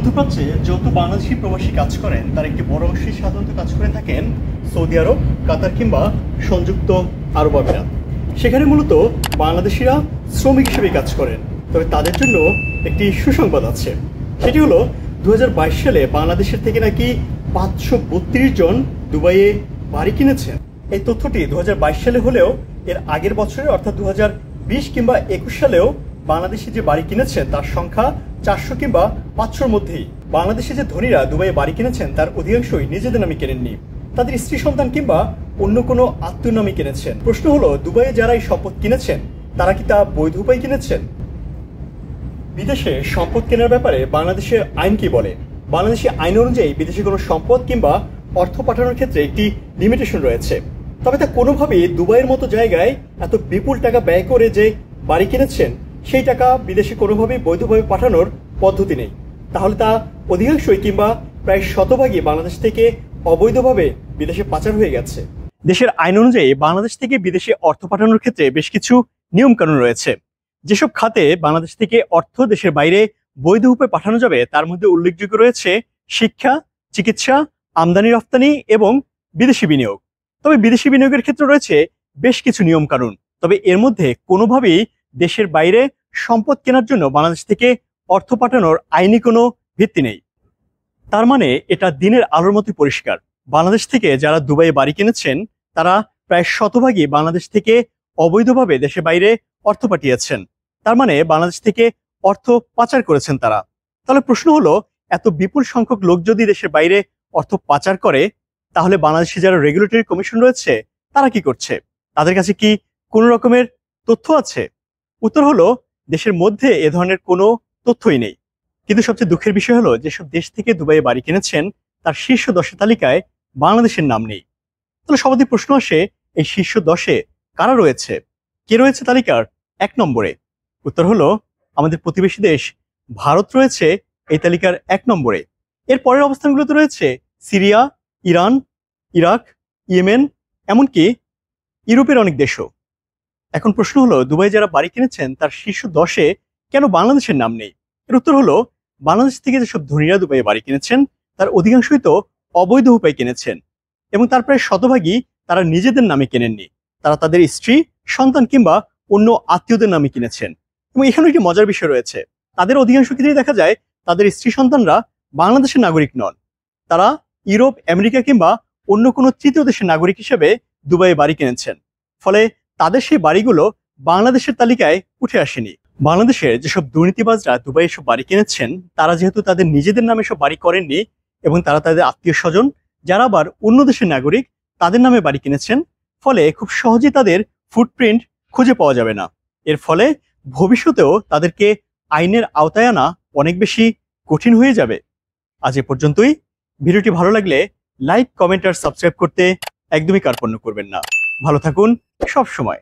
মধ্যপ্রাচ্যে যত বাংলাদেশি প্রবাসী কাজ করেন তার একটি বড় অংশই সাধারণত কাজ করে থাকেন সৌদি আরব, কাতার কিংবা সংযুক্ত আরব আমিরাত। সেখানে মূলত বাংলাদেশিরা শ্রমিক হিসেবে কাজ করেন। তবে তাদের জন্য একটি সুসংবাদ আছে, সেটি হলো 2022 সালে বাংলাদেশের থেকে নাকি 532 জন দুবাইয়ে বাড়ি কিনেছেন। এই তথ্যটি 2022 সালে হলেও এর আগের বছরে অর্থাৎ 2020 কিংবা 21 সালেও বাংলাদেশি যে বাড়ি কিনেছেন তার সংখ্যা 400 কিংবা 500-র মধ্যেই। বাংলাদেশে যে ধনীরা দুবাইয়ে বাড়ি কিনেছেন তার অধিকাংশই নিজেদের নামে কেনেননি, তাদের স্ত্রী সন্তান কিংবা অন্য কোনো আত্মীয় নামে কিনেছেন। প্রশ্ন হলো, দুবাইয়ে যারা এই সম্পদ কিনেছেন তারা কি তা বৈধ উপায়ে কিনেছেন? বিদেশে সম্পদ কেনার ব্যাপারে বাংলাদেশের আইন কি বলে? বাংলাদেশি আইন অনুযায়ী বিদেশে কোনো সম্পদ কিংবা অর্থ পাঠানোর ক্ষেত্রে একটি লিমিটেশন রয়েছে। তবে তা কোনোভাবেই দুবাইয়ের মতো জায়গায় এত বিপুল টাকা ব্যয় করে যে বাড়ি কিনেছেন সেই টাকা বিদেশে কোনোভাবেই বৈধভাবে পাঠানোর পদ্ধতি নেই। তাহলে তা অধিকাংশই কিংবা প্রায় শতভাগই বাংলাদেশ থেকে অবৈধভাবে বিদেশে পাচার হয়ে গেছে। দেশের আইন অনুযায়ী বাংলাদেশ থেকে বিদেশে অর্থ পাঠানোর ক্ষেত্রে বেশ কিছু নিয়ম কানুন রয়েছে। যেসব খাতে বাংলাদেশ থেকে অর্থ দেশের বাইরে বৈধ উপায়ে পাঠানো যাবে তার মধ্যে উল্লেখযোগ্য রয়েছে শিক্ষা, চিকিৎসা, আমদানি রপ্তানি এবং বিদেশি বিনিয়োগ। তবে বিদেশি বিনিয়োগের ক্ষেত্রে রয়েছে বেশ কিছু নিয়ম কানুন। তবে এর মধ্যে কোনোভাবেই দেশের বাইরে সম্পদ কেনার জন্য বাংলাদেশ থেকে অর্থ পাঠানোর আইনি কোনো ভিত্তি নেই। তার মানে এটা দিনের আলোর মতো পরিষ্কার, বাংলাদেশ থেকে যারা দুবাইয়ে বাড়ি কিনেছেন তারা প্রায় শতভাগই বাংলাদেশ থেকে অবৈধভাবে দেশের বাইরে অর্থ পাঠিয়েছেন। তার মানে বাংলাদেশ থেকে অর্থ পাচার করেছেন তারা। তাহলে প্রশ্ন হলো, এত বিপুল সংখ্যক লোক যদি দেশের বাইরে অর্থ পাচার করে তাহলে বাংলাদেশে যারা রেগুলেটরি কমিশন রয়েছে তারা কি করছে? তাদের কাছে কি কোনো রকমের তথ্য আছে? উত্তর হলো, দেশের মধ্যে এ ধরনের কোনো তথ্যই নেই। কিন্তু সবচেয়ে দুঃখের বিষয় হলো, যেসব দেশ থেকে দুবাইয়ে বাড়ি কিনেছেন তার শীর্ষ 10 তালিকায় বাংলাদেশের নাম নেই। তাহলে সবারই প্রশ্ন আসে, এই শীর্ষ 10-এ কারা রয়েছে? কে রয়েছে তালিকার 1 নম্বরে? উত্তর হলো, আমাদের প্রতিবেশী দেশ ভারত রয়েছে এই তালিকার 1 নম্বরে। এর পরের অবস্থানগুলোতে রয়েছে সিরিয়া, ইরান, ইরাক, ইয়েমেন, এমনকি ইউরোপের অনেক দেশও। এখন প্রশ্ন হলো, দুবাই যারা বাড়ি কিনেছেন তার শীর্ষ 10-এ কেন বাংলাদেশের নাম নেই? এর উত্তর হলো, বাংলাদেশ থেকে যেসব ধনীরা দুবাইয়ে বাড়ি কিনেছেন তার অধিকাংশই তো অবৈধ উপায়ে কিনেছেন এবং তার প্রায় শতভাগই তারা নিজেদের নামে কেনেননি। তারা তাদের স্ত্রী, সন্তান কিংবা অন্য আত্মীয়দের নামে কিনেছেন। এবং এখানে একটি মজার বিষয় রয়েছে, তাদের অধিকাংশ ক্ষেত্রেই দেখা যায় তাদের স্ত্রী সন্তানরা বাংলাদেশের নাগরিক নন। তারা ইউরোপ, আমেরিকা কিংবা অন্য কোনো তৃতীয় দেশের নাগরিক হিসেবে দুবাইয়ে বাড়ি কিনেছেন। ফলে তাদের সেই বাড়িগুলো বাংলাদেশের তালিকায় উঠে আসেনি। বাংলাদেশের যেসব দুর্নীতিবাজরা দুবাইয়ে সব বাড়ি কিনেছেন তারা যেহেতু তাদের নিজেদের নামে সব বাড়ি করেননি এবং তারা তাদের আত্মীয় স্বজন যারা আবার অন্য দেশের নাগরিক তাদের নামে বাড়ি কিনেছেন, ফলে খুব সহজে তাদের ফুটপ্রিন্ট খুঁজে পাওয়া যাবে না। এর ফলে ভবিষ্যতেও তাদেরকে আইনের আওতায় আনা অনেক বেশি কঠিন হয়ে যাবে। আজ এ পর্যন্তই। ভিডিওটি ভালো লাগলে লাইক, কমেন্ট আর সাবস্ক্রাইব করতে একদমই কার্পণ্য করবেন না। ভালো থাকুন সব সময়।